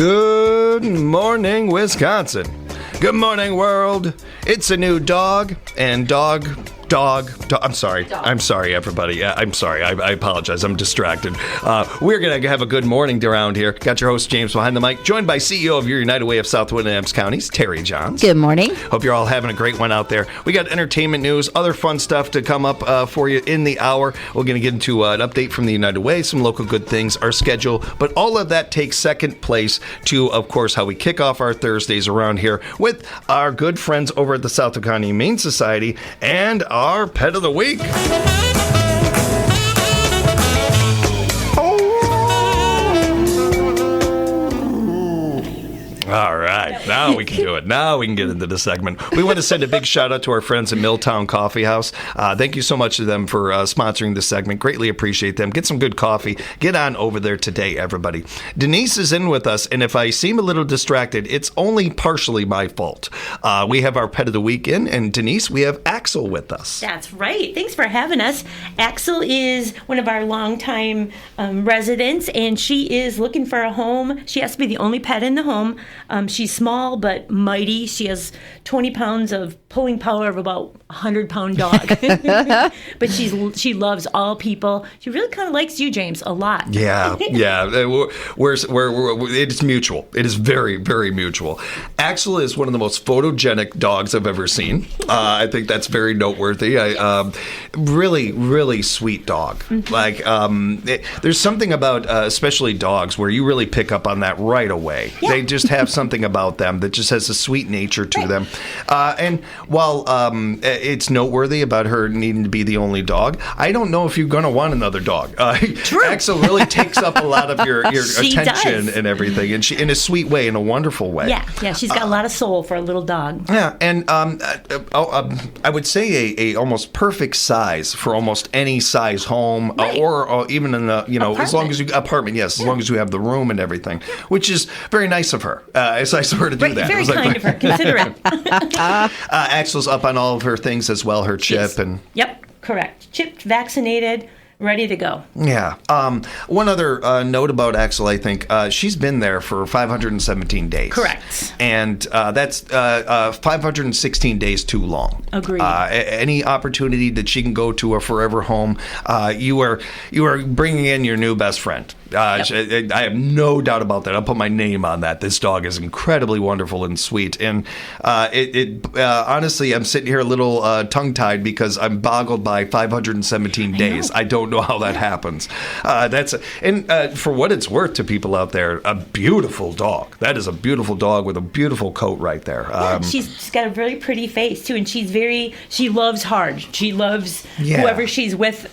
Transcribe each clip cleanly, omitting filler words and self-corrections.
Good morning, Wisconsin. Good morning, world. It's a new dog, and dog. I'm sorry, everybody. I'm sorry. I apologize. I'm distracted. We're going to have a good morning around here. Got your host, James, behind the mic, joined by CEO of your United Way of Southwood and Adams Counties, Terry Johns. Good morning. Hope you're all having a great one out there. We got entertainment news, other fun stuff to come up for you in the hour. We're going to get into an update from the United Way, some local good things, our schedule, but all of that takes second place to, of course, how we kick off our Thursdays around here with our good friends over at the Southwood County Humane Society and our Pet of the Week. All right, now we can do it. Now we can get into the segment. We want to send a big shout out to our friends at Milltown Coffee House. Thank you so much to them for sponsoring this segment. Greatly appreciate them. Get some good coffee. Get on over there today, everybody. Denise is in with us, and if I seem a little distracted, it's only partially my fault. We have our Pet of the Week in, and Denise, we have Axel with us. That's right. Thanks for having us. Axel is one of our longtime residents, and she is looking for a home. She has to be the only pet in the home. She's small but mighty. She has 20 pounds of pulling power of about a 100-pound dog. But she loves all people. She really kind of likes you, James, a lot. Yeah. It's mutual. It is very, very mutual. Axel is one of the most photogenic dogs I've ever seen. I think that's very noteworthy. Really, really sweet dog. Mm-hmm. There's something about, especially dogs, where you really pick up on that right away. Yeah. They just have something about them that just has a sweet nature to them. And while it's noteworthy about her needing to be the only dog, I don't know if you're going to want another dog. True. Axel really takes up a lot of your attention and everything, and she in a sweet way, in a wonderful way. Yeah, she's got a lot of soul for a little dog. Yeah, and I would say a almost perfect size for almost any size home, right. or even in a apartment. As long as you as long as you have the room and everything, which is very nice of her. It's nice of her to do that. Very kind of her. Consider it. Axel's up on all of her things as well, her chip. Yep, correct. Chipped, vaccinated, ready to go. Yeah. One other note about Axel, I think, she's been there for 517 days. Correct. And that's 516 days too long. Agreed. Any opportunity that she can go to a forever home, you are bringing in your new best friend. Yep. I have no doubt about that. I'll put my name on that. This dog is incredibly wonderful and sweet. And honestly, I'm sitting here a little tongue-tied because I'm boggled by 517 days. I don't know how that happens. For what it's worth to people out there, a beautiful dog. That is a beautiful dog with a beautiful coat right there. She's got a really pretty face, too, and she loves hard. She loves whoever she's with.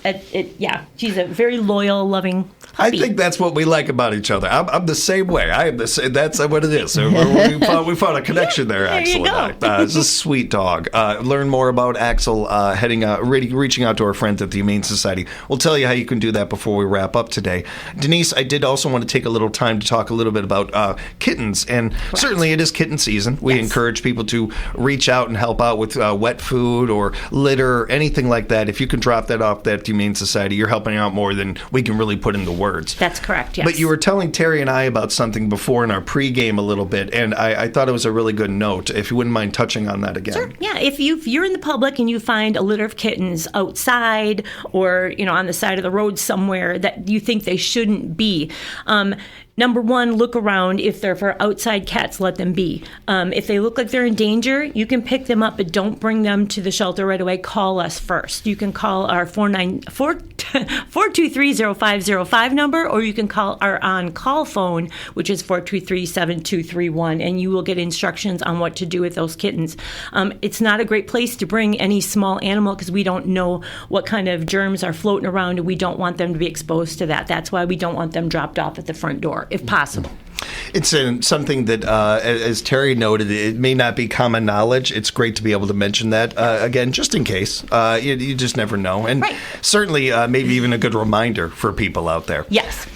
She's a very loyal, loving puppy. I think that's what we like about each other. I'm the same way. I am the same. That's what it is. We found a connection there, Axel and I. It's a sweet dog. Learn more about Axel reaching out to our friends at the Humane Society. We'll tell you how you can do that before we wrap up today. Denise, I did also want to take a little time to talk a little bit about kittens. And certainly it is kitten season. We encourage people to reach out and help out with wet food or litter or anything like that. If you can drop that off at the Humane Society, you're helping out more than we can really put into words. That's correct, yes. But you were telling Terry and I about something before in our pregame a little bit, and I thought it was a really good note, if you wouldn't mind touching on that again. Sure, yeah. If you're in the public and you find a litter of kittens outside or, on the side of the road somewhere that you think they shouldn't be, number one, look around. If they're for outside cats, let them be. If they look like they're in danger, you can pick them up, but don't bring them to the shelter right away. Call us first. You can call our 423-0505 number, or you can call our on-call phone, which is 423-7231, and you will get instructions on what to do with those kittens. It's not a great place to bring any small animal because we don't know what kind of germs are floating around, and we don't want them to be exposed to that. That's why we don't want them dropped off at the front door, if possible. It's something that, as Terry noted, it may not be common knowledge. It's great to be able to mention that, again, just in case. You just never know. And certainly maybe even a good reminder for people out there. Yes.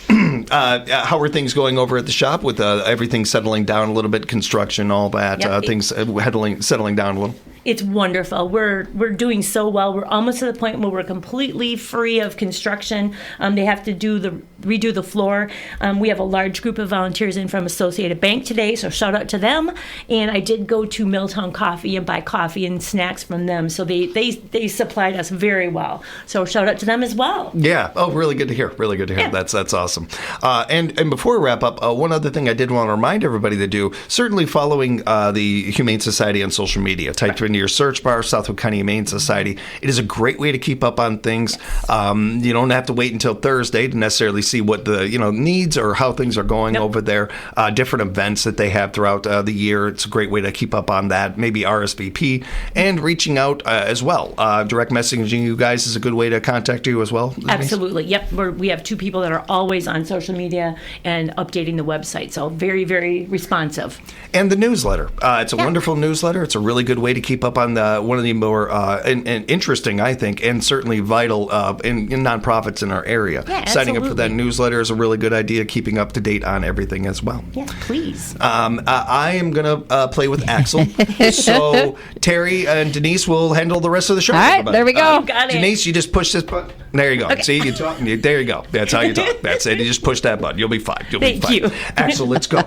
How are things going over at the shop with everything settling down a little bit, construction, all that, things settling down a little? It's wonderful. We're doing so well. We're almost to the point where we're completely free of construction. They have to redo the floor. We have a large group of volunteers in from Associated Bank today, so shout out to them. And I did go to Milltown Coffee and buy coffee and snacks from them, so they supplied us very well. So shout out to them as well. Yeah. Oh, really good to hear. Really good to hear. Yeah. That's awesome. And before we wrap up, one other thing I did want to remind everybody to do, certainly following the Humane Society on social media. Type into your search bar, Southwood County Humane Society. It is a great way to keep up on things. You don't have to wait until Thursday to necessarily see what the needs or how things are going over there. Different events that they have throughout the year. It's a great way to keep up on that. Maybe RSVP and reaching out as well. Direct messaging you guys is a good way to contact you as well. Absolutely. Yep. We have two people that are always on social media and updating the website. So very, very responsive. And the newsletter. It's a wonderful newsletter. It's a really good way to keep up on one of the more and interesting, I think, and certainly vital in nonprofits in our area. Yeah, signing up for that newsletter is a really good idea, keeping up to date on everything as well. Yeah, please. I am going to play with Axel. So Terry and Denise will handle the rest of the show. All right, there we go. Got it. Denise, you just push this button. There you go. Okay. See, you talk. There you go. That's how you talk. That's it. You just push that button. You'll be fine. Thank you. Axel, let's go.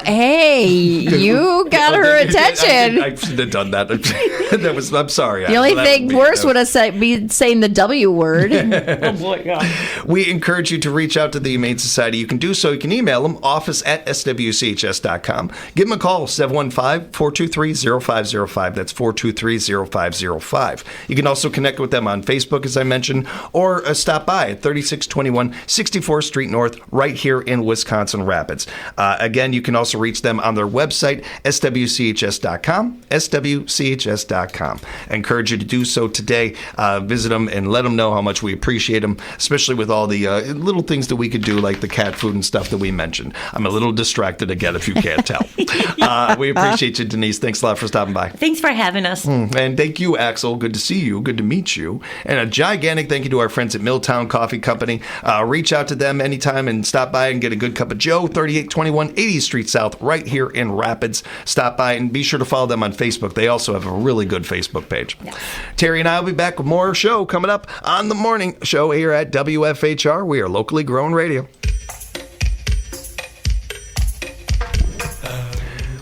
Hey, you got her attention. I should have done that. I'm sorry. The only thing worse would have been saying the W word. Oh boy, God. We encourage you to reach out to the Humane Society. You can do so. You can email them, office@swchs.com. Give them a call, 715-423-0505. That's 423-0505. You can also connect with them on Facebook, as I mentioned, or stop by at 3621 64th Street North, right here in Wisconsin Rapids. Again, you can also reach them on their website, swchs.com, swchs.com. I encourage you to do so today. Visit them and let them know how much we appreciate them, especially with all the little things that we could do, like the cat food and stuff that we mentioned. I'm a little distracted again, if you can't tell. We appreciate you, Denise. Thanks a lot for stopping by. Thanks for having us. And thank you, Axel. Good to see you. Good to meet you. And a gigantic thank you to our friends at Milltown Coffee Company. Reach out to them anytime and stop by and get a good cup of Joe, 3821 80th Street South, right here in Rapids. Stop by and be sure to follow them on Facebook. They also have a really good Facebook page. Yes. Terry and I will be back with more show coming up on the morning show here at WFHR. We are locally grown radio.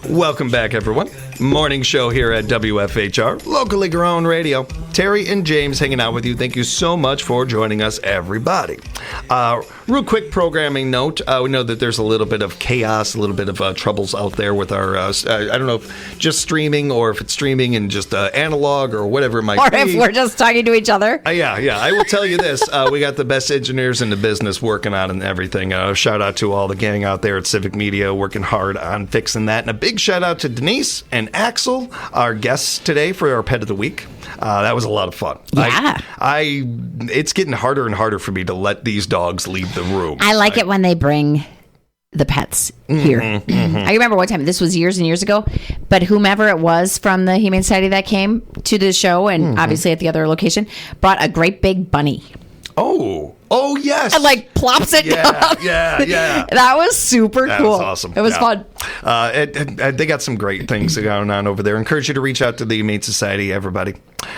Welcome back, everyone. Morning show here at WFHR, locally grown radio. Terry and James hanging out with you. Thank you so much for joining us, everybody. Real quick programming note. We know that there's a little bit of chaos, a little bit of troubles out there with our, I don't know if just streaming or if it's streaming and just analog or whatever it might be. Or if we're just talking to each other. Yeah. I will tell you this. We got the best engineers in the business working on it and everything. Shout out to all the gang out there at Civic Media working hard on fixing that. And a big shout out to Denise and Axel, our guests today for our Pet of the Week. That was a lot of fun. Yeah. It's getting harder and harder for me to let these dogs leave the room. I like it when they bring the pets here. I remember one time, this was years and years ago, but whomever it was from the Humane Society that came to the show, and obviously at the other location, brought a great big bunny. Oh, yes. And like plops it down. Yeah. That was super cool. That was awesome. It was fun. They got some great things going on over there. Encourage you to reach out to the Humane Society, everybody.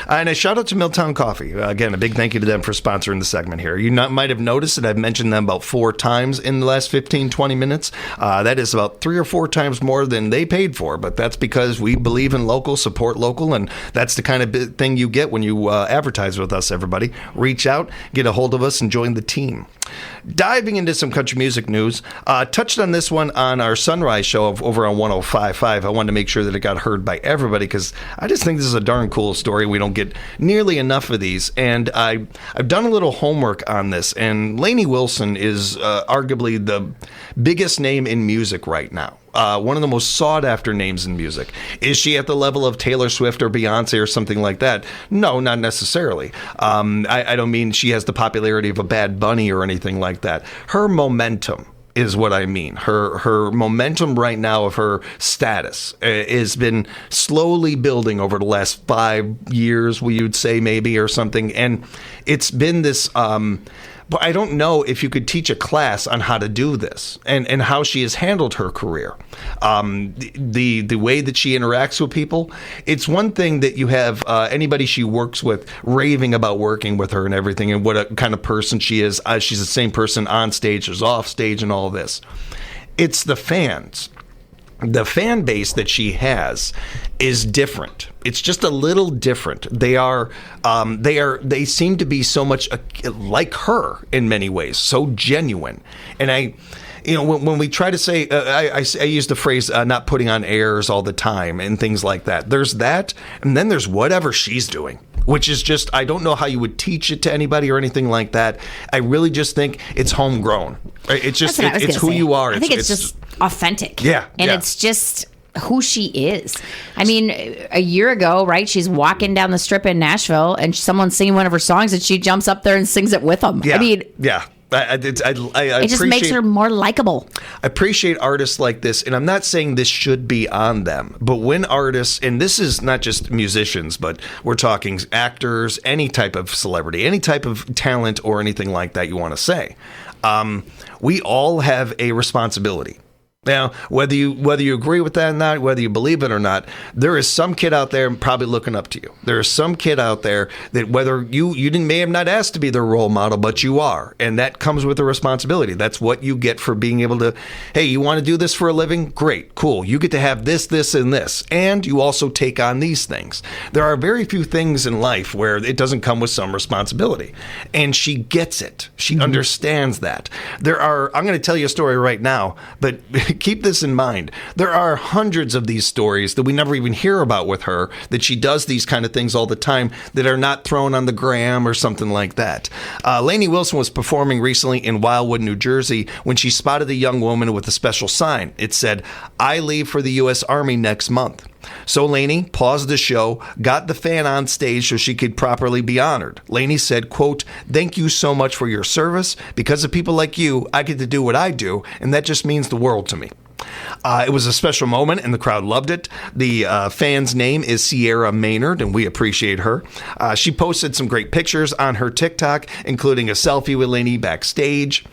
And a shout out to Milltown Coffee. Again, a big thank you to them for sponsoring the segment here. You might have noticed that I've mentioned them about 4 times in the last 15, 20 minutes. That is about 3 or 4 times more than they paid for, but that's because we believe in local, support local, and that's the kind of thing you get when you advertise with us, everybody. Reach out, get a hold of us, and join the team. Diving into some country music news, touched on this one on our Sunrise show over on 105.5. I wanted to make sure that it got heard by everybody because I just think this is a darn cool story. We don't get nearly enough of these, and I've done a little homework on this, and Lainey Wilson is arguably the biggest name in music right now. One of the most sought-after names in music. Is she at the level of Taylor Swift or Beyonce or something like that? No, not necessarily. I don't mean she has the popularity of a Bad Bunny or anything like that. Her momentum is what I mean. Her momentum right now of her status has been slowly building over the last 5 years, we would say maybe, or something. And it's been this but I don't know if you could teach a class on how to do this and how she has handled her career. The way that she interacts with people, it's one thing that you have anybody she works with raving about working with her and everything and what a kind of person she is. She's the same person on stage as off stage and all this. It's the fans. The fan base that she has is different. It's just a little different. They seem to be so much like her in many ways, so genuine. And when we try to say, I use the phrase not putting on airs all the time and things like that. There's that, and then there's whatever she's doing, which is just, I don't know how you would teach it to anybody or anything like that. I really just think it's homegrown. It's just, it's who you are. I think it's just authentic. Yeah. And it's just who she is. I mean, a year ago, right, she's walking down the strip in Nashville and someone's singing one of her songs and she jumps up there and sings it with them. Yeah. I mean, yeah. It just makes her more likable. I appreciate artists like this, and I'm not saying this should be on them, but when artists, and this is not just musicians, but we're talking actors, any type of celebrity, any type of talent or anything like that you want to say, we all have a responsibility. Now, whether you agree with that or not, whether you believe it or not, there is some kid out there probably looking up to you. There is some kid out there that whether you may have not asked to be their role model, but you are. And that comes with a responsibility. That's what you get for being able to, hey, you want to do this for a living? Great, cool. You get to have this, this, and this. And you also take on these things. There are very few things in life where it doesn't come with some responsibility. And she gets it. She understands that. I'm going to tell you a story right now, but keep this in mind. There are hundreds of these stories that we never even hear about with her, that she does these kind of things all the time that are not thrown on the gram or something like that. Lainey Wilson was performing recently in Wildwood, New Jersey, when she spotted a young woman with a special sign. It said, "I leave for the U.S. Army next month." So Lainey paused the show, got the fan on stage so she could properly be honored. Lainey said, quote, "Thank you so much for your service. Because of people like you, I get to do what I do, and that just means the world to me." It was a special moment, and the crowd loved it. The fan's name is Sierra Maynard, and we appreciate her. She posted some great pictures on her TikTok, including a selfie with Lainey backstage.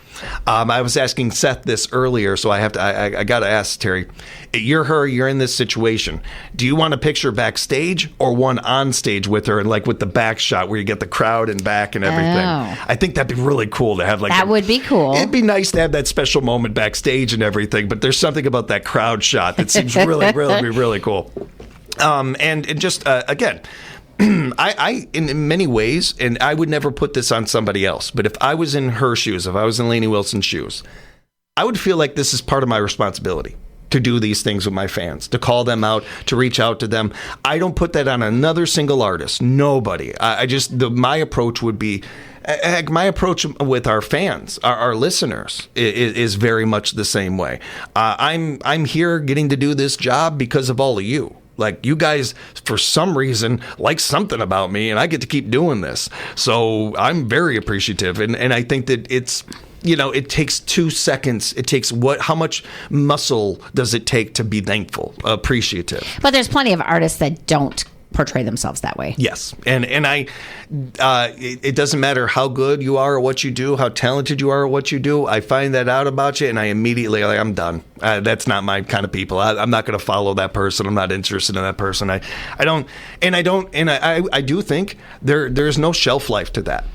I was asking Seth this earlier, so I got to ask Terry. You're her. You're in this situation. Do you want a picture backstage or one on stage with her, like with the back shot where you get the crowd and back and everything? Oh. I think that'd be really cool to have. That would be cool. It'd be nice to have that special moment backstage and everything, but there's something about that crowd shot that seems really cool. And just again. I in many ways, and I would never put this on somebody else, but if I was in her shoes, if I was in Lainey Wilson's shoes, I would feel like this is part of my responsibility to do these things with my fans, to call them out, to reach out to them. I don't put that on another single artist, nobody. My approach would be, my approach with our fans, our listeners, is very much the same way. I'm here getting to do this job because of all of you. Like, you guys, for some reason, like something about me, and I get to keep doing this. So I'm very appreciative. And I think that it's, it takes 2 seconds. It takes how much muscle does it take to be thankful, appreciative? But there's plenty of artists that don't portray themselves that way. Yes. And it doesn't matter how good you are at what you do, how talented you are at what you do. I find that out about you, and I immediately, I'm done. That's not my kind of people. I'm not going to follow that person. I'm not interested in that person. I do think there's no shelf life to that.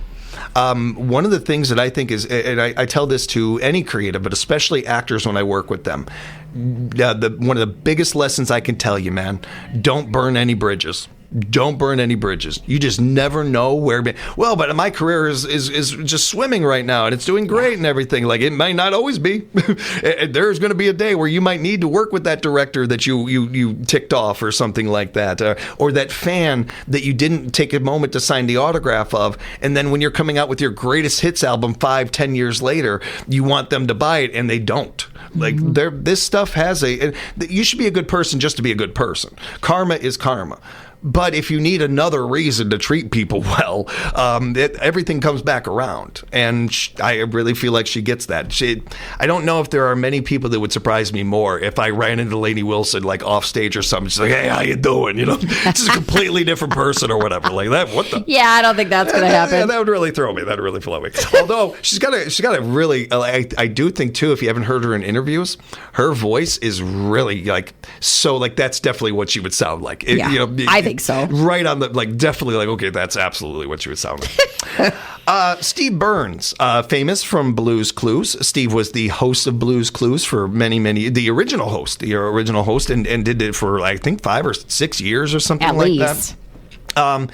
One of the things that I think is, and I tell this to any creative, but especially actors when I work with them, one of the biggest lessons I can tell you, man, don't burn any bridges. Don't burn any bridges. You just never know where. Well, but my career is just swimming right now, and it's doing great and everything. Like, it might not always be. There's going to be a day where you might need to work with that director that you ticked off or something like that, or that fan that you didn't take a moment to sign the autograph of, and then when you're coming out with your greatest hits album 5-10 years later, you want them to buy it and they don't. Like, this stuff has you should be a good person just to be a good person. Karma is karma. But if you need another reason to treat people well, everything comes back around. And I really feel like she gets that. I don't know if there are many people that would surprise me more if I ran into Lainey Wilson like off stage or something. She's like, "Hey, how you doing?" You know, it's a completely different person or whatever. Like that. What the? Yeah, I don't think that's going to happen. Yeah, that would really throw me. That would really flow me. Although she's got a really. I do think too. If you haven't heard her in interviews, her voice is really like so. Like that's definitely what she would sound like. Yeah, you know, I think so. Right on the definitely okay, that's absolutely what she would sound like. Steve Burns, famous from Blue's Clues. Steve was the host of Blue's Clues for the original host, and did it for I think 5 or 6 years or something at like least. That.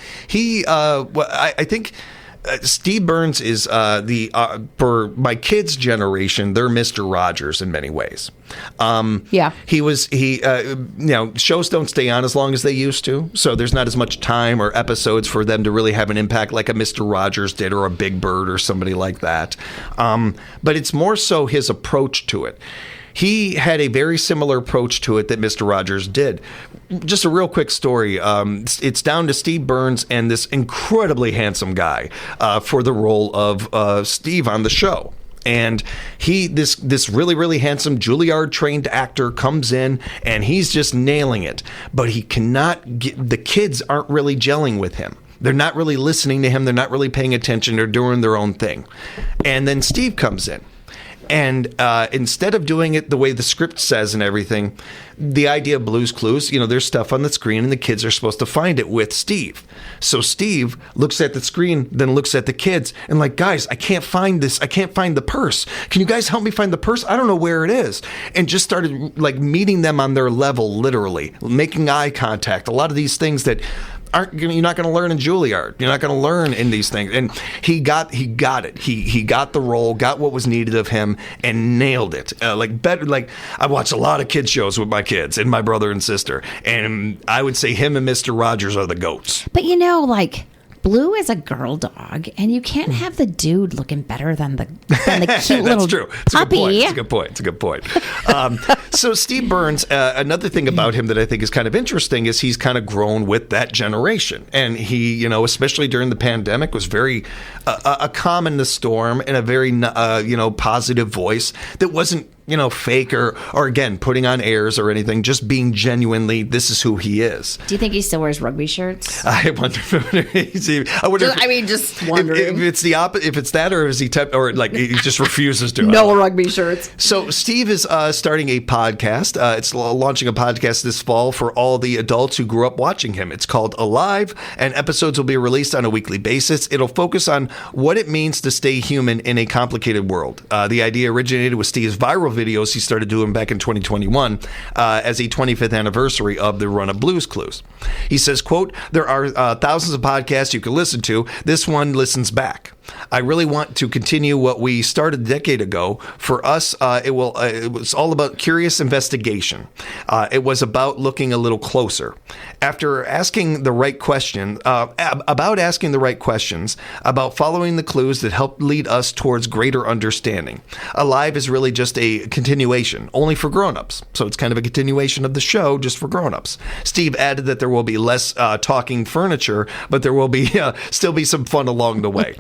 I think. Steve Burns is for my kids' generation, they're Mr. Rogers in many ways. Shows don't stay on as long as they used to, so there's not as much time or episodes for them to really have an impact like a Mr. Rogers did or a Big Bird or somebody like that. But it's more so his approach to it. He had a very similar approach to it that Mr. Rogers did. Just a real quick story. It's down to Steve Burns and this incredibly handsome guy for the role of Steve on the show. And this really, really handsome Juilliard-trained actor comes in, and he's just nailing it. But he cannot the kids aren't really gelling with him. They're not really listening to him. They're not really paying attention. They're doing their own thing. And then Steve comes in. And instead of doing it the way the script says and everything, the idea of Blue's Clues, there's stuff on the screen and the kids are supposed to find it with Steve. So Steve looks at the screen, then looks at the kids and like, guys, I can't find this. I can't find the purse. Can you guys help me find the purse? I don't know where it is. And just started like meeting them on their level, literally, making eye contact. A lot of these things that you're not going to learn in Juilliard. You're not going to learn in these things. And he got it. He got the role, got what was needed of him, and nailed it. I watched a lot of kids shows with my kids and my brother and sister, and I would say him and Mr. Rogers are the goats. But Blue is a girl dog, and you can't have the dude looking better than the cute little true. puppy. It's a good point. So Steve Burns, another thing about him that I think is kind of interesting is he's kind of grown with that generation. And he, especially during the pandemic, was very a calm in the storm and a very, positive voice that wasn't, fake or again, putting on airs or anything, just being genuinely, this is who he is. Do you think he still wears rugby shirts? I wonder just wondering. If it's the opposite, if it's that, or is he he just refuses to? No rugby shirts. So Steve is starting a podcast. It's launching a podcast this fall for all the adults who grew up watching him. It's called Alive, and episodes will be released on a weekly basis. It'll focus on what it means to stay human in a complicated world. The idea originated with Steve's viral videos he started doing back in 2021 as a 25th anniversary of the run of Blue's Clues. He says, quote, "There are thousands of podcasts you can listen to. This one listens back. I really want to continue what we started a decade ago. For us, it was all about curious investigation. It was about looking a little closer. After asking the right question, about following the clues that help lead us towards greater understanding. Alive is really just a continuation, only for grown-ups. So it's kind of a continuation of the show, just for grown-ups. Steve added that there will be less talking furniture, but there will be still be some fun along the way."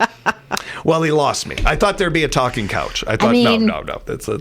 Well, he lost me. I thought thered be a talking couch. I thought, no.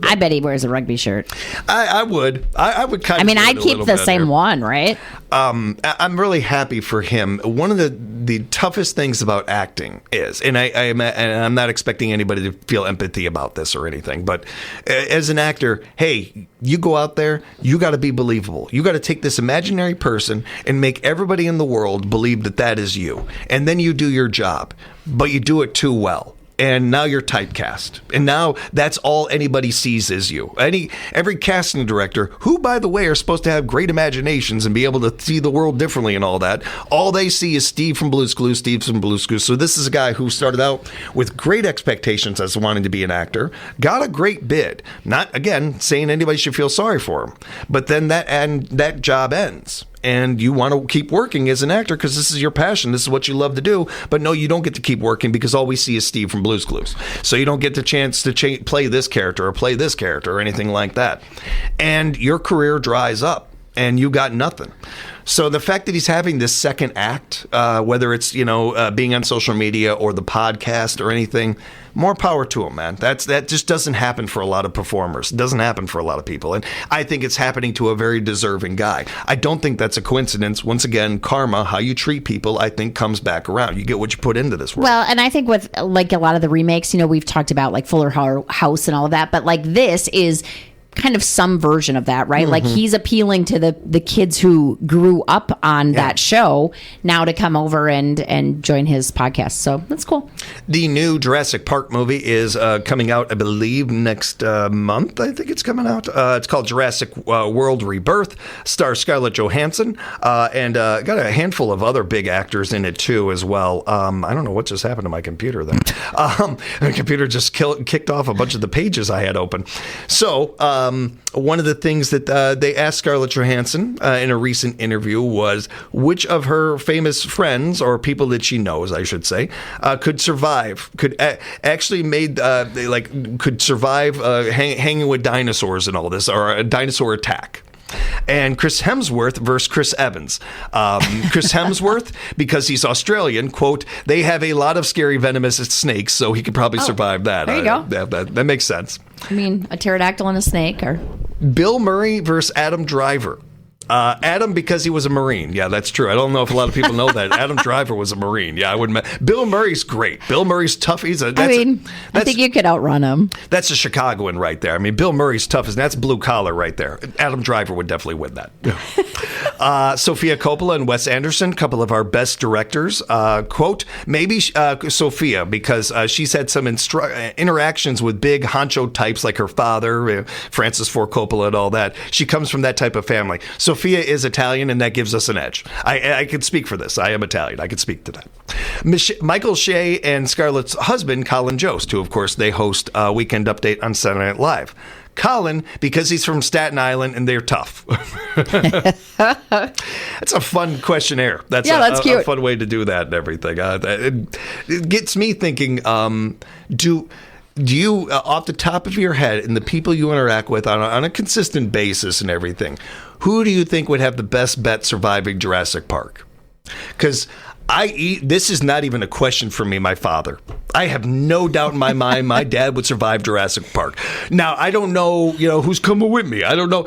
I bet he wears a rugby shirt. I would. I would kind of. I'd keep the same one, right? I'm really happy for him. One of the toughest things about acting is, and I'm not expecting anybody to feel empathy about this or anything, but as an actor, hey, you go out there, you got to be believable. You got to take this imaginary person and make everybody in the world believe that is you, and then you do your job, but you do it too well. And now you're typecast. And now that's all anybody sees is you. Every casting director, who, by the way, are supposed to have great imaginations and be able to see the world differently and all that, all they see is Steve from Blue's Clues. So this is a guy who started out with great expectations as wanting to be an actor, got a great bid. Not, again, saying anybody should feel sorry for him. But then that job ends. And you want to keep working as an actor because this is your passion. This is what you love to do. But no, you don't get to keep working because all we see is Steve from Blue's Clues. So you don't get the chance to play this character or play this character or anything like that. And your career dries up and you got nothing. So the fact that he's having this second act, whether it's being on social media or the podcast or anything, more power to him, man. That just doesn't happen for a lot of performers. It doesn't happen for a lot of people, and I think it's happening to a very deserving guy. I don't think that's a coincidence. Once again, karma, how you treat people, I think comes back around. You get what you put into this world. Well, and I think with like a lot of the remakes, we've talked about like Fuller House and all of that, but like this is kind of some version of that, right? Like he's appealing to the kids who grew up on that show now to come over and join his podcast. So that's cool. The new Jurassic Park movie is coming out, I believe, next month. I think it's coming out. It's called Jurassic World Rebirth. Stars Scarlett Johansson and got a handful of other big actors in it too as well. I don't know what just happened to my computer there. My computer just kicked off a bunch of the pages I had open. So one of the things that they asked Scarlett Johansson in a recent interview was which of her famous friends, or people that she knows, I should say, could survive, could survive hanging with dinosaurs and all this, or a dinosaur attack. And Chris Hemsworth versus Chris Evans. Chris Hemsworth, because he's Australian, quote, they have a lot of scary venomous snakes, so he could probably survive that. There you go. That makes sense. I mean, a pterodactyl and a snake or... Bill Murray versus Adam Driver. Adam, because he was a Marine. Yeah, that's true. I don't know if a lot of people know that. Adam Driver was a Marine. Yeah, I wouldn't. Bill Murray's great. Bill Murray's tough. I think you could outrun him. That's a Chicagoan right there. I mean, Bill Murray's tough, and that's blue collar right there. Adam Driver would definitely win that. Sofia Coppola and Wes Anderson, a couple of our best directors. Quote, maybe Sofia, because she's had some interactions with big honcho types like her father, Francis Ford Coppola and all that. She comes from that type of family. Sofia is Italian, and that gives us an edge. I can speak for this. I am Italian. I can speak to that. Michael Shea and Scarlett's husband, Colin Jost, who, of course, they host Weekend Update on Saturday Night Live. Colin, because he's from Staten Island and they're tough. That's a fun questionnaire. That's cute. A fun way to do that and everything. It gets me thinking, do you, off the top of your head, and the people you interact with on a consistent basis and everything, who do you think would have the best bet surviving Jurassic Park? Because this is not even a question for me, my father. I have no doubt in my mind my dad would survive Jurassic Park. Now, I don't know, who's coming with me. I don't know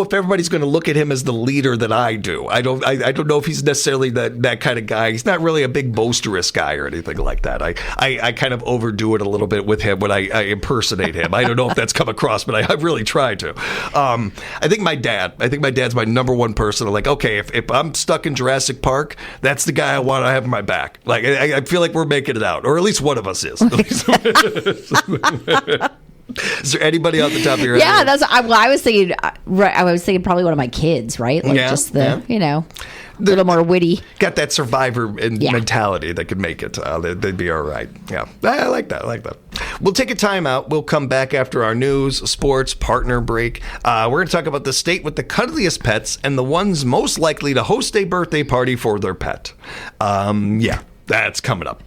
if everybody's going to look at him as the leader that I do. I don't know if he's necessarily that kind of guy. He's not really a big boisterous guy or anything like that. I kind of overdo it a little bit with him when I impersonate him. I don't know if that's come across, but I really try to. I think my dad's my number one person. I'm like, okay, if I'm stuck in Jurassic Park, that's the guy I want to have in my back. Like, I feel like we're making it out, or at least one of us is. Is there anybody off the top of your head? Yeah, I was thinking. I was thinking probably one of my kids, right? Like just a little more witty. Got that survivor mentality that could make it. They'd be all right. Yeah, I like that. We'll take a time out. We'll come back after our news, sports, partner break. We're going to talk about the state with the cuddliest pets and the ones most likely to host a birthday party for their pet. That's coming up.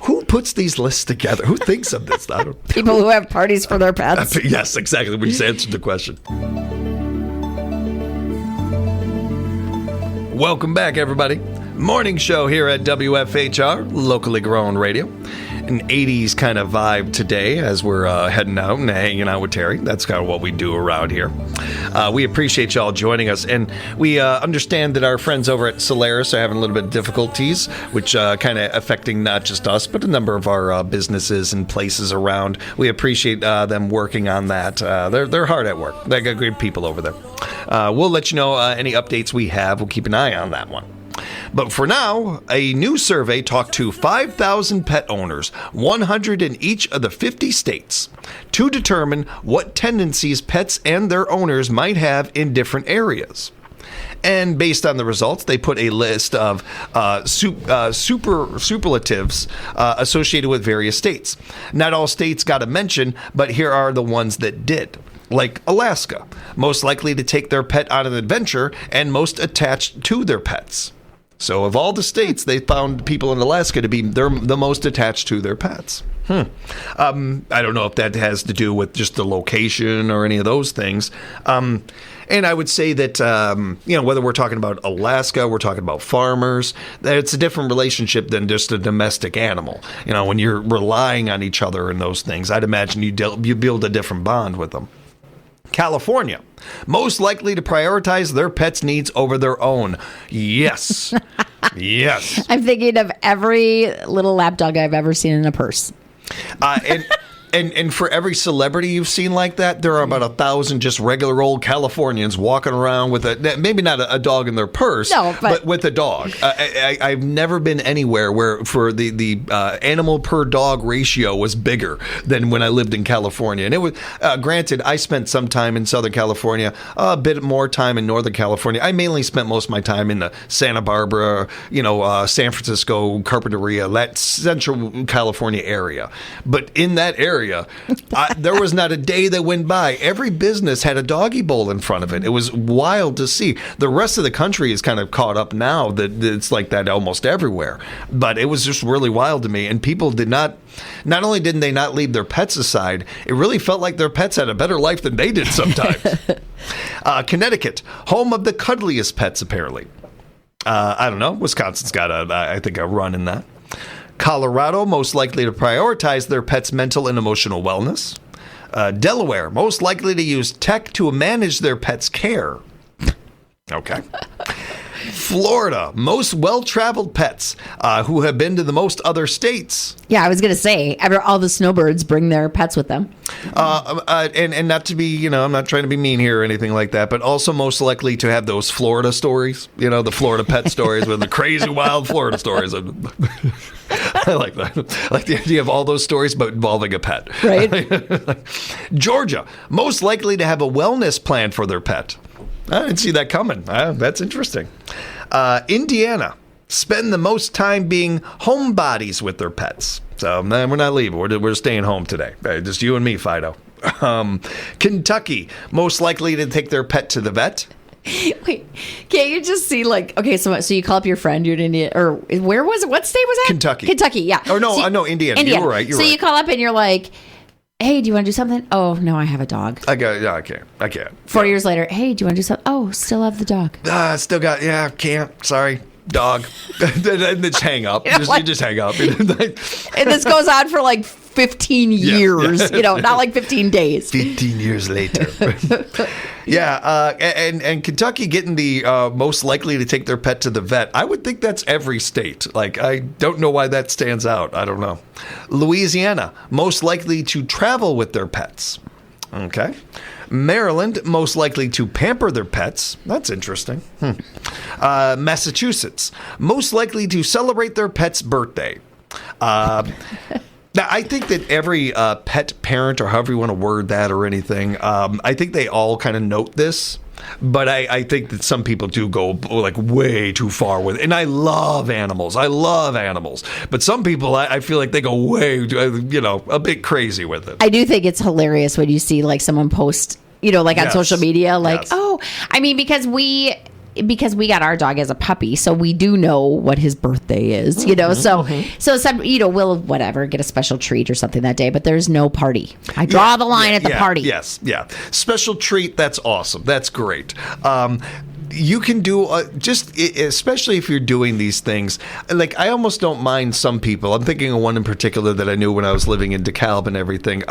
Who puts these lists together? Who thinks of this? People who have parties for their pets. Yes, exactly. We just answered the question. Welcome back, everybody. Morning show here at WFHR, locally grown radio. An 80s kind of vibe today as we're heading out and hanging out with Terry. That's kind of what we do around here. We appreciate y'all joining us, and we understand that our friends over at Solaris are having a little bit of difficulties, which kind of affecting not just us, but a number of our businesses and places around. We appreciate them working on that. They're hard at work. They got great people over there. We'll let you know any updates we have. We'll keep an eye on that one. But for now, a new survey talked to 5,000 pet owners, 100 in each of the 50 states, to determine what tendencies pets and their owners might have in different areas. And based on the results, they put a list of superlatives associated with various states. Not all states got a mention, but here are the ones that did. Like Alaska, most likely to take their pet on an adventure and most attached to their pets. So of all the states, they found people in Alaska to be the most attached to their pets. I don't know if that has to do with just the location or any of those things. And I would say that, whether we're talking about Alaska, we're talking about farmers, that it's a different relationship than just a domestic animal. When you're relying on each other and those things, I'd imagine you build a different bond with them. California, most likely to prioritize their pets' needs over their own. Yes. Yes. I'm thinking of every little lapdog I've ever seen in a purse. And for every celebrity you've seen like that, there are about 1,000 just regular old Californians walking around with maybe not a dog in their purse, but with a dog. I've never been anywhere where for the animal per dog ratio was bigger than when I lived in California. And it was, granted, I spent some time in Southern California, a bit more time in Northern California. I mainly spent most of my time in the Santa Barbara, San Francisco, Carpinteria, that Central California area. But in that area, there was not a day that went by. Every business had a doggy bowl in front of it. It was wild to see. The rest of the country is kind of caught up now that it's like that almost everywhere. But it was just really wild to me. And people not only didn't they not leave their pets aside, it really felt like their pets had a better life than they did sometimes. Connecticut, home of the cuddliest pets, apparently. I don't know. Wisconsin's got, I think, a run in that. Colorado, most likely to prioritize their pets' mental and emotional wellness. Delaware, most likely to use tech to manage their pets' care. Okay. Florida, most well-traveled pets who have been to the most other states. Yeah, I was going to say, all the snowbirds bring their pets with them. And not to be, I'm not trying to be mean here or anything like that, but also most likely to have those Florida stories, the Florida pet stories with the crazy wild Florida stories. I like that. I like the idea of all those stories, but involving a pet. Right. Georgia, most likely to have a wellness plan for their pet. I didn't see that coming. That's interesting. Indiana, spend the most time being homebodies with their pets. So we're not leaving. We're staying home today. Just you and me, Fido. Kentucky, most likely to take their pet to the vet. Wait, can't you just see so you call up your friend, you're in India, or where was it? What state was that? Kentucky, yeah. Oh, no, no, Indiana. You were right. So you call up and you're like, hey, do you want to do something? Oh, no, I have a dog. I can't. 4 years later, hey, do you want to do something? Oh, still have the dog. Can't. Sorry. Dog. And just hang up. You just hang up. And this goes on for 15 years, not 15 days. 15 years later. Yeah, and Kentucky getting the most likely to take their pet to the vet. I would think that's every state. I don't know why that stands out. I don't know. Louisiana, most likely to travel with their pets. Okay. Maryland, most likely to pamper their pets. That's interesting. Massachusetts, most likely to celebrate their pet's birthday. Now, I think that every pet parent, or however you want to word that or anything, I think they all kind of note this. But I think that some people do go way too far with it. And I love animals. But some people, I feel like they go way, a bit crazy with it. I do think it's hilarious when you see someone post, on social media, oh, I mean, because we got our dog as a puppy, so we do know what his birthday is, so some, we'll get a special treat or something that day, but there's no party. I draw the line at the party. Yes. Yeah. Special treat. That's awesome. That's great. You can do especially if you're doing these things. I almost don't mind some people. I'm thinking of one in particular that I knew when I was living in DeKalb and everything.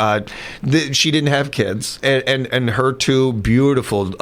She didn't have kids, and her two beautiful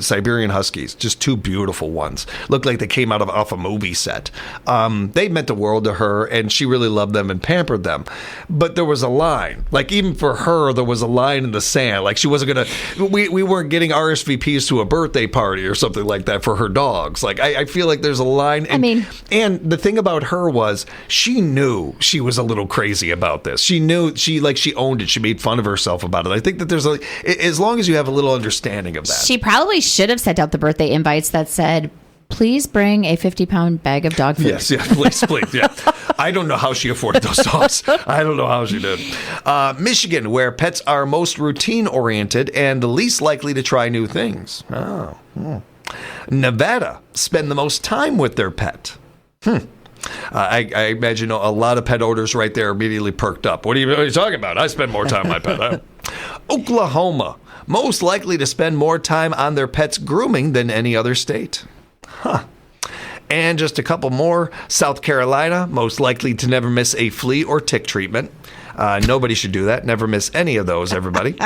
Siberian Huskies, just two beautiful ones, looked like they came off a movie set. They meant the world to her, and she really loved them and pampered them. But there was a line, even for her, there was a line in the sand. She wasn't gonna. We weren't getting RSVPs to a birthday party or something like that for her dogs. I feel like there's a line. And the thing about her was she knew she was a little crazy about this. She knew she owned it. She made fun of herself about it. I think that there's as long as you have a little understanding of that. She probably should have sent out the birthday invites that said, please bring a 50-pound bag of dog food. Yes, yeah, please, yeah. I don't know how she afforded those dogs. I don't know how she did. Michigan, where pets are most routine-oriented and the least likely to try new things. Oh, Nevada spend the most time with their pet. I imagine a lot of pet owners right there immediately perked up. What are you talking about? I spend more time with my pet. Oklahoma, most likely to spend more time on their pet's grooming than any other state. And just a couple more. South Carolina, most likely to never miss a flea or tick treatment. Nobody should do that. Never miss any of those, everybody.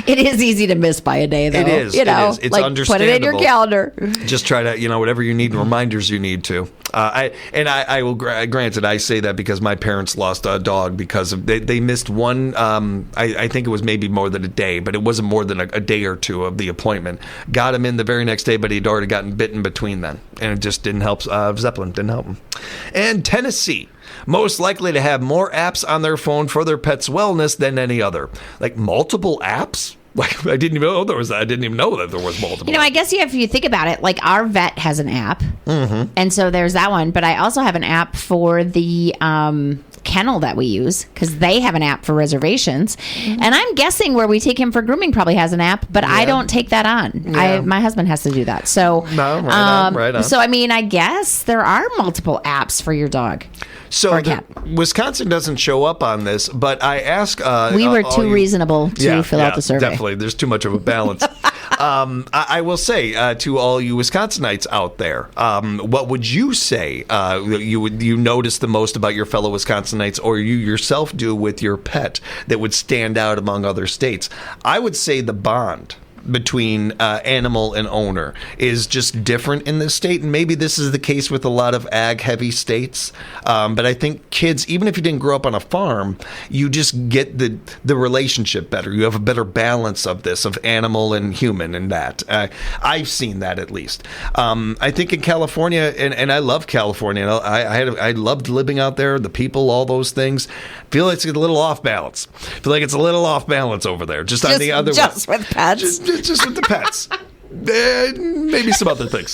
It is easy to miss by a day, though. It is. You know, it is. It's like understandable. put it in your calendar. Just try to, whatever you need, reminders you need to. I will, granted, I say that because my parents lost a dog because of, they missed one, I think it was maybe more than a day, but it wasn't more than a day or two of the appointment. Got him in the very next day, but he'd already gotten bitten between then. And it just didn't help. Zeppelin didn't help him. And Tennessee, most likely to have more apps on their phone for their pet's wellness than any other. Like multiple apps? Like I didn't even know there was. I didn't even know that there was multiple. I guess if you think about it, like our vet has an app, and so there's that one. But I also have an app for the kennel that we use because they have an app for reservations. And I'm guessing where we take him for grooming probably has an app, but I don't take that on. Yeah. My husband has to do that. So right on. So I mean, I guess there are multiple apps for your dog. So Wisconsin doesn't show up on this, but I ask. We were too reasonable to fill out the survey. Definitely, there's too much of a balance. I will say to all you Wisconsinites out there, what would you say you notice the most about your fellow Wisconsinites, or you yourself do with your pet that would stand out among other states? I would say the bond between animal and owner is just different in this state, and maybe this is the case with a lot of ag-heavy states. But I think kids, even if you didn't grow up on a farm, you just get the relationship better. You have a better balance of this, of animal and human, and that. I've seen that at least. I think in California, and I love California. I loved living out there. The people, all those things. Feel like it's a little off balance. Feel like it's a little off balance over there. Just on the other just with pets. Just with the pets. Maybe some other things.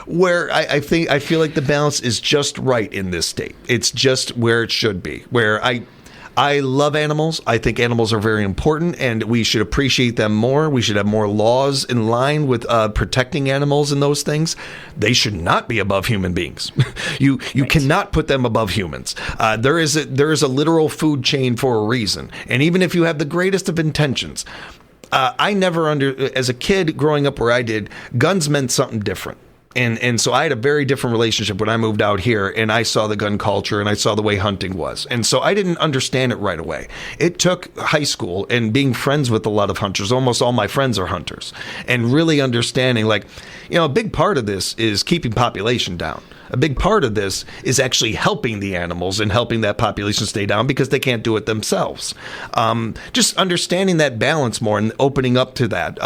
Where I feel like the balance is just right in this state. It's just where it should be. Where I love animals. I think animals are very important, and we should appreciate them more. We should have more laws in line with protecting animals and those things. They should not be above human beings. You cannot put them above humans. There is a literal food chain for a reason, and even if you have the greatest of intentions, I never as a kid growing up where I did, guns meant something different. And so I had a very different relationship when I moved out here, and I saw the gun culture and I saw the way hunting was. And so I didn't understand it right away. It took high school and being friends with a lot of hunters. Almost all my friends are hunters, and really understanding, a big part of this is keeping population down. A big part of this is actually helping the animals and helping that population stay down because they can't do it themselves. Just understanding that balance more and opening up to that.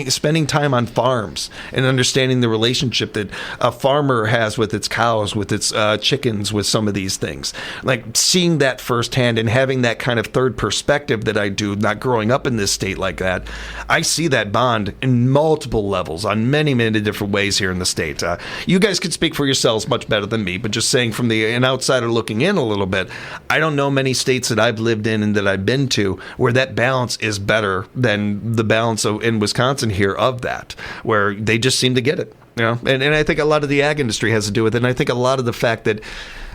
Spending time on farms and understanding the relationship that a farmer has with its cows, with its chickens, with some of these things. Like seeing that firsthand and having that kind of third perspective that I do, not growing up in this state like that. I see that bond in multiple levels on many, many different ways here in the state. You guys can speak for yourselves much better than me, but just saying from an outsider looking in a little bit, I don't know many states that I've lived in and that I've been to where that balance is better than the balance in Wisconsin here of that, where they just seem to get it. And I think a lot of the ag industry has to do with it, and I think a lot of the fact that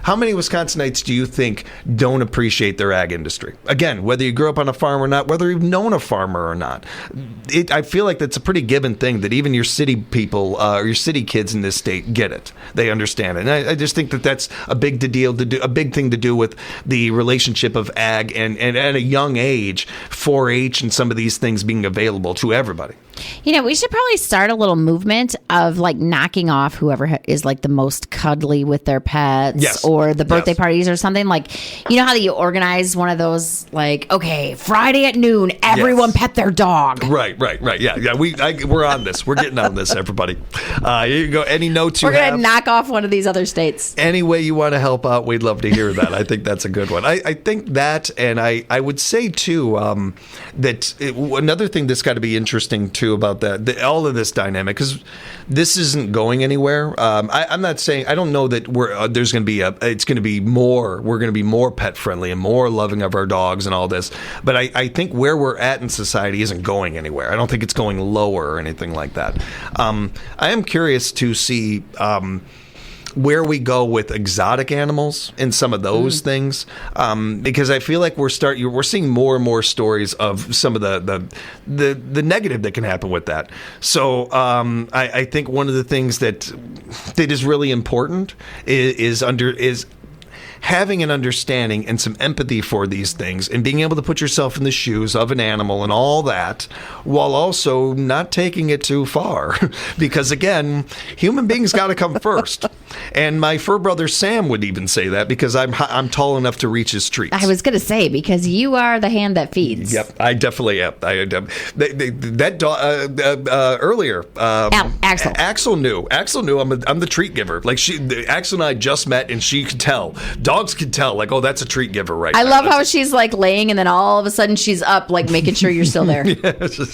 how many Wisconsinites do you think don't appreciate their ag industry? Again, whether you grew up on a farm or not, whether you've known a farmer or not, I feel like that's a pretty given thing that even your city people or your city kids in this state get it. They understand it. And I just think that that's a big thing to do with the relationship of ag and at a young age, 4-H and some of these things being available to everybody. We should probably start a little movement of knocking off whoever is the most cuddly with their pets. Yes. Or the birthday parties or something. How you organize one of those, okay, Friday at noon, everyone pet their dog. Right. Yeah. We're on this. We're getting on this, everybody. Here you go. Any notes you have? We're going to knock off one of these other states. Any way you want to help out, we'd love to hear that. I think that's a good one. I think that, and I would say, too, that another thing that's got to be interesting, too, too about that, all of this dynamic, because this isn't going anywhere. I'm not saying, I don't know that there's going to be we're going to be more pet friendly and more loving of our dogs and all this. But I think where we're at in society isn't going anywhere. I don't think it's going lower or anything like that. I am curious to see where we go with exotic animals and some of those things, because I feel like we're seeing more and more stories of some of the negative that can happen with that. So I think one of the things that is really important is having an understanding and some empathy for these things and being able to put yourself in the shoes of an animal and all that, while also not taking it too far. Because again, human beings got to come first. And my fur brother Sam would even say that, because I'm tall enough to reach his treats. I was going to say, because you are the hand that feeds. Yep, I definitely am. That dog earlier, Axel. Axel knew I'm the treat giver. Like Axel and I just met, and she could tell. Dogs can tell, like, oh, that's a treat giver right now. I love how she's like laying, and then all of a sudden she's up, like making sure you're still there.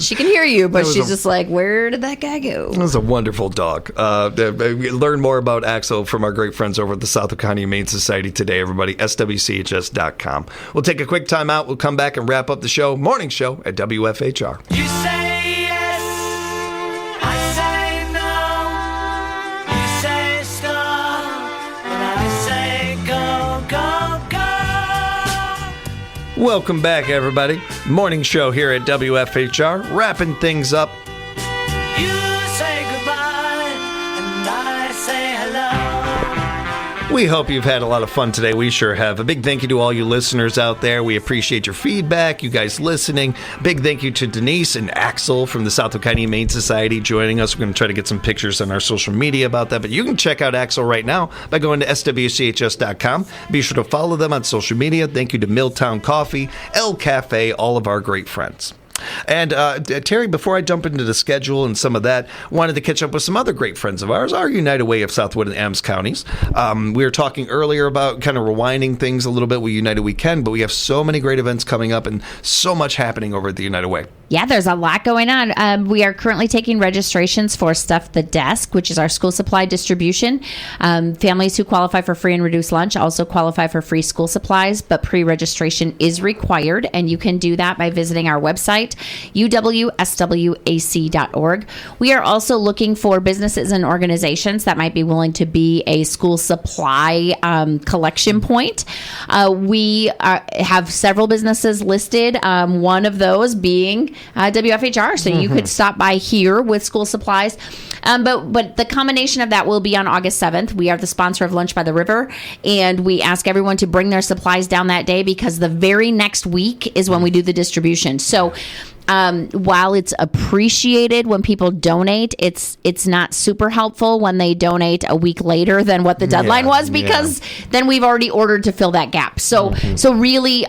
She can hear you, but she's just like, where did that guy go? It was a wonderful dog. Learn more about Axel from our great friends over at the Southwick County Humane Society today, everybody. SWCHS.com. We'll take a quick time out. We'll come back and wrap up the show. Morning show at WFHR. You say yes, I say no. You say stop, and I say go, go, go. Welcome back, everybody. Morning show here at WFHR. Wrapping things up. You say goodbye, and I say hello. We hope you've had a lot of fun today. We sure have. A big thank you to all you listeners out there. We appreciate your feedback, you guys listening. Big thank you to Denise and Axel from the Southwick County Humane Society joining us. We're going to try to get some pictures on our social media about that, but you can check out Axel right now by going to swchs.com. Be sure to follow them on social media. Thank you to Milltown Coffee, El Cafe, all of our great friends. And Terry, before I jump into the schedule and some of that, wanted to catch up with some other great friends of ours, our United Way of Southwood and Adams counties. We were talking earlier about kind of rewinding things a little bit with United Weekend, but we have so many great events coming up and so much happening over at the United Way. Yeah, there's a lot going on. We are currently taking registrations for Stuff the Desk, which is our school supply distribution. Families who qualify for free and reduced lunch also qualify for free school supplies, but pre-registration is required, and you can do that by visiting our website, uwswac.org. We are also looking for businesses and organizations that might be willing to be a school supply collection point. We have several businesses listed, one of those being WFHR, so you could stop by here with school supplies. But the combination of that will be on August 7th. We are the sponsor of Lunch by the River, and we ask everyone to bring their supplies down that day, because the very next week is when we do the distribution. So while it's appreciated when people donate, it's not super helpful when they donate a week later than what the deadline was, because then we've already ordered to fill that gap. So really,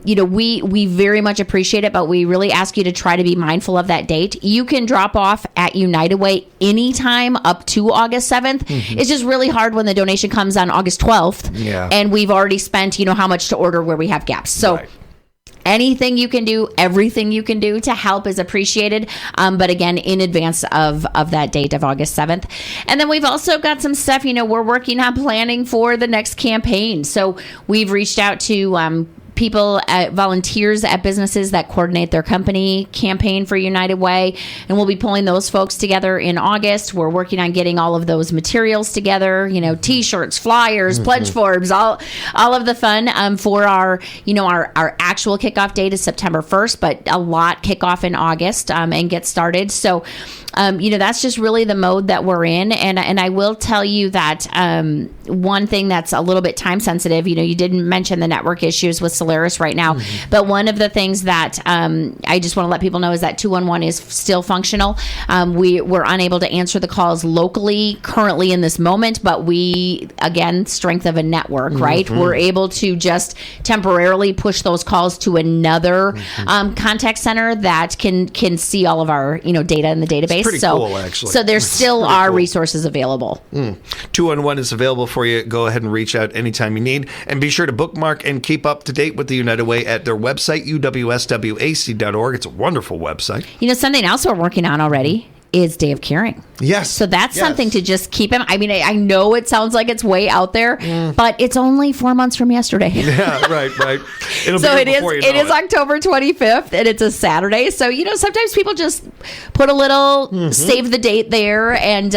we very much appreciate it, but we really ask you to try to be mindful of that date. You can drop off at United Way anytime up to August 7th. It's just really hard when the donation comes on August 12th, and we've already spent, how much to order where we have gaps. So. Right. Anything you can do, everything you can do to help is appreciated. But again, in advance of that date of August 7th. And then we've also got some stuff, we're working on planning for the next campaign. So we've reached out to people, volunteers at businesses that coordinate their company campaign for United Way, and we'll be pulling those folks together in August. We're working on getting all of those materials together, T-shirts, flyers, pledge forms, all of the fun for our actual kickoff date is September 1st, but a lot kick off in August and get started. So that's just really the mode that we're in. And I will tell you that one thing that's a little bit time sensitive, you didn't mention the network issues with Solaris right now, but one of the things that I just want to let people know is that 211 is still functional. We're unable to answer the calls locally currently in this moment, but we, again, strength of a network, right? We're able to just temporarily push those calls to another contact center that can see all of our data in the database. Pretty cool, actually. So there still are resources available. 211 is available for for you. Go ahead and reach out anytime you need. And be sure to bookmark and keep up to date with the United Way at their website, uwswac.org. It's a wonderful website. Something else we're working on already is Day of Caring. Yes. So that's something to just keep him. I mean, I know it sounds like it's way out there, but it's only 4 months from yesterday. Yeah, right. It'll so be it is. It is October 25th, and it's a Saturday. So sometimes people just put a little save the date there, and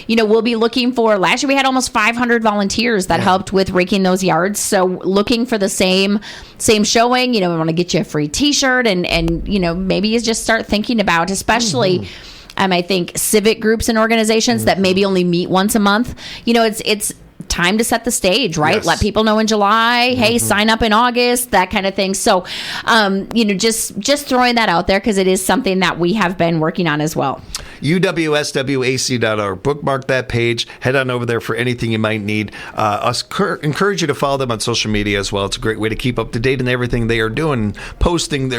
we'll be looking for. Last year we had almost 500 volunteers that helped with raking those yards. So looking for the same showing. We want to get you a free T-shirt, and maybe you just start thinking about, especially. I think civic groups and organizations that maybe only meet once a month. It's time to set the stage, right? Yes. Let people know in July. Hey, sign up in August, that kind of thing. So, just throwing that out there because it is something that we have been working on as well. uwswac.org. Bookmark that page. Head on over there for anything you might need. Encourage you to follow them on social media as well. It's a great way to keep up to date in everything they are doing, posting,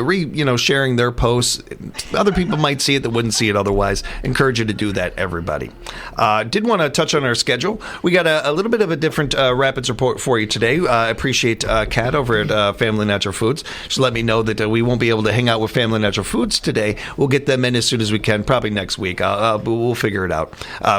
sharing their posts. Other people might see it that wouldn't see it otherwise. Encourage you to do that, everybody. Did want to touch on our schedule. We got a little bit of a different Rapids report for you today. I appreciate Kat over at Family Natural Foods. She let me know that we won't be able to hang out with Family Natural Foods today. We'll get them in as soon as we can, probably next week. We'll figure it out.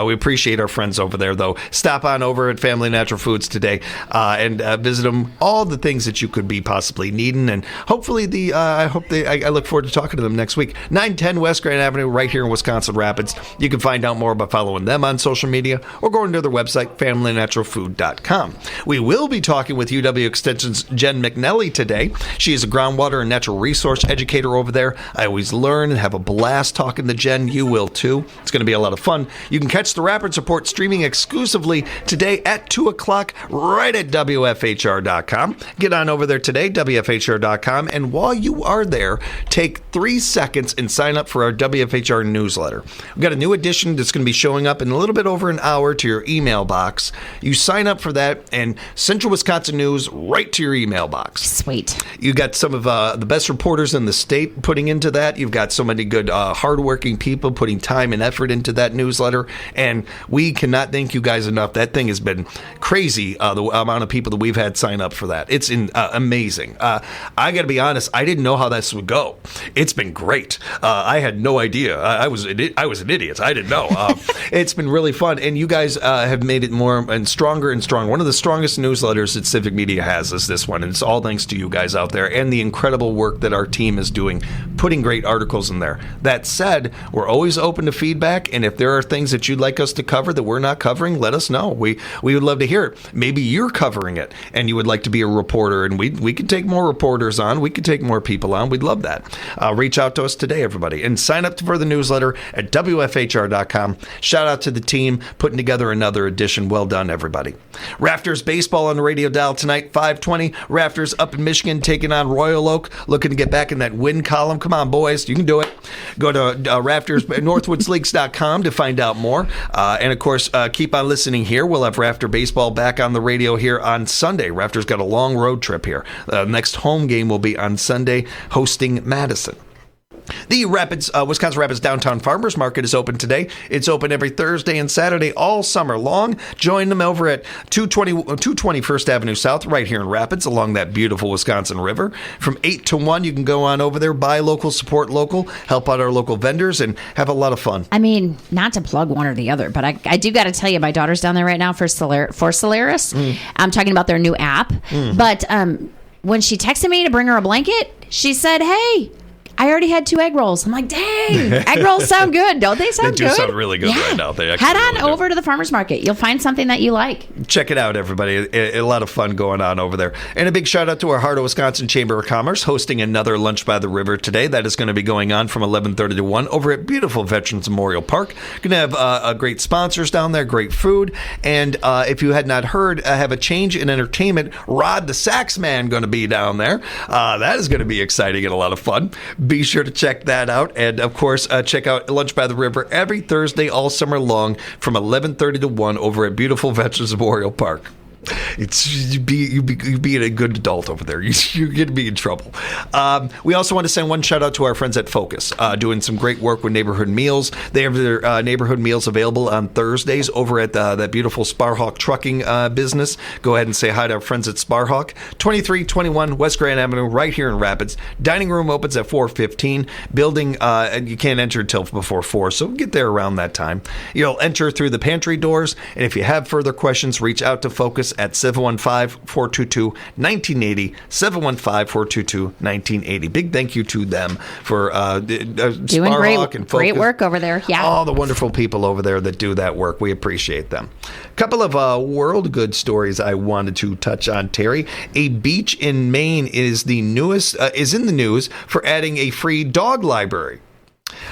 We appreciate our friends over there, though. Stop on over at Family Natural Foods today and visit them. All the things that you could be possibly needing, and hopefully I look forward to talking to them next week. 910 West Grand Avenue, right here in Wisconsin Rapids. You can find out more by following them on social media or going to their website, FamilyNaturalFood.com. We will be talking with UW Extension's Jen McNelly today. She is a groundwater and natural resource educator over there. I always learn and have a blast talking to Jen. You will too. It's going to be a lot of fun. You can catch the Rapids Report streaming exclusively today at 2 o'clock right at WFHR.com. Get on over there today, WFHR.com, and while you are there, take 3 seconds and sign up for our WFHR newsletter. We've got a new edition that's going to be showing up in a little bit over an hour to your email box. You sign up for that, and Central Wisconsin News right to your email box. Sweet. You got some of the best reporters in the state putting into that. You've got so many good, hardworking people putting time and effort into that newsletter, and we cannot thank you guys enough. That thing has been crazy, the amount of people that we've had sign up for that. It's amazing. I got to be honest, I didn't know how this would go. It's been great. I had no idea. I was an idiot. I didn't know. It's been really fun, and you guys have made it more and stronger and stronger. One of the strongest newsletters that Civic Media has is this one, and it's all thanks to you guys out there and the incredible work that our team is doing, putting great articles in there. That said, we're always open to feedback, and if there are things that you'd like us to cover that we're not covering, let us know. We would love to hear it. Maybe you're covering it, and you would like to be a reporter, and we could take more reporters on. We could take more people on. We'd love that. Reach out to us today, everybody, and sign up for the newsletter at WFHR.com. Shout out to the team putting together another edition. Well done, everybody. Rafters baseball on the radio dial tonight, 5:20. Rafters up in Michigan taking on Royal Oak, looking to get back in that win column. Come on, boys. You can do it. Go to Rafters, NorthwoodsLeaks.com to find out more. And, of course, keep on listening here. We'll have Rafter baseball back on the radio here on Sunday. Rafters got a long road trip here. Next home game will be on Sunday, hosting Madison. The Wisconsin Rapids Downtown Farmers Market is open today. It's open every Thursday and Saturday all summer long. Join them over at 220 First Avenue South, right here in Rapids, along that beautiful Wisconsin River. From 8 to 1, you can go on over there, buy local, support local, help out our local vendors, and have a lot of fun. I mean, not to plug one or the other, but I do got to tell you, my daughter's down there right now for Solaris. I'm talking about their new app. But when she texted me to bring her a blanket, she said, hey, I already had 2 egg rolls. I'm like, dang, egg rolls sound good. Don't they sound good? They do sound really good right now. They Head on over to the farmer's market. You'll find something that you like. Check it out, everybody. A lot of fun going on over there. And a big shout out to our Heart of Wisconsin Chamber of Commerce hosting another Lunch by the River today. That is going to be going on from 11:30 to 1 over at beautiful Veterans Memorial Park. Going to have great sponsors down there, great food. And if you had not heard, have a change in entertainment. Rod the Sax Man going to be down there. That is going to be exciting and a lot of fun. Be sure to check that out. And, of course, check out Lunch by the River every Thursday all summer long from 11:30 to 1 over at beautiful Veterans Memorial Park. You'd be a good adult over there. You're going to be in trouble. We also want to send one shout out to our friends at Focus, doing some great work with neighborhood meals. They have their neighborhood meals available on Thursdays over at that beautiful Sparhawk trucking business. Go ahead and say hi to our friends at Sparhawk. 2321 West Grand Avenue, right here in Rapids. Dining room opens at 4:15. Building, you can't enter until before 4, so get there around that time. You'll enter through the pantry doors, and if you have further questions, reach out to Focus at 715-422-1980, 715-422-1980. Big thank you to them for Doing Sparhawk and Focus. great work over there. Yeah. All the wonderful people over there that do that work. We appreciate them. A couple of world good stories I wanted to touch on, Terry. A beach in Maine is in the news for adding a free dog library.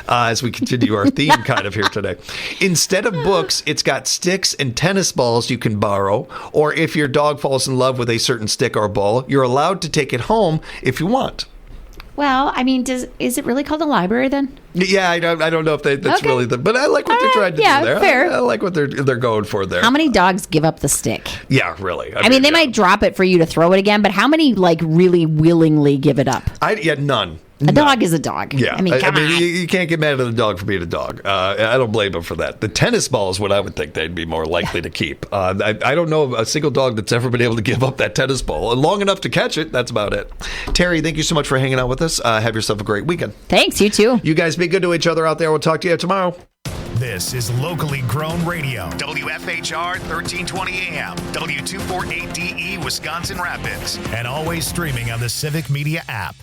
As we continue our theme kind of here today. Instead of books, it's got sticks and tennis balls you can borrow, or if your dog falls in love with a certain stick or ball, you're allowed to take it home if you want. Well, I mean, is it really called a library then? Yeah, I don't know if that's Okay. really but I like what they're trying to do there. Fair. I like what they're going for there. How many dogs give up the stick? Yeah, really. I mean, they might drop it for you to throw it again, but how many really willingly give it up? None. A dog is a dog. Yeah, I mean, come on. you can't get mad at a dog for being a dog. I don't blame him for that. The tennis ball is what I would think they'd be more likely to keep. I don't know of a single dog that's ever been able to give up that tennis ball long enough to catch it. That's about it. Terry, thank you so much for hanging out with us. Have yourself a great weekend. Thanks, you too. You guys be good to each other out there. We'll talk to you tomorrow. This is locally grown radio. WFHR 1320 AM, W248DE, Wisconsin Rapids, and always streaming on the Civic Media app.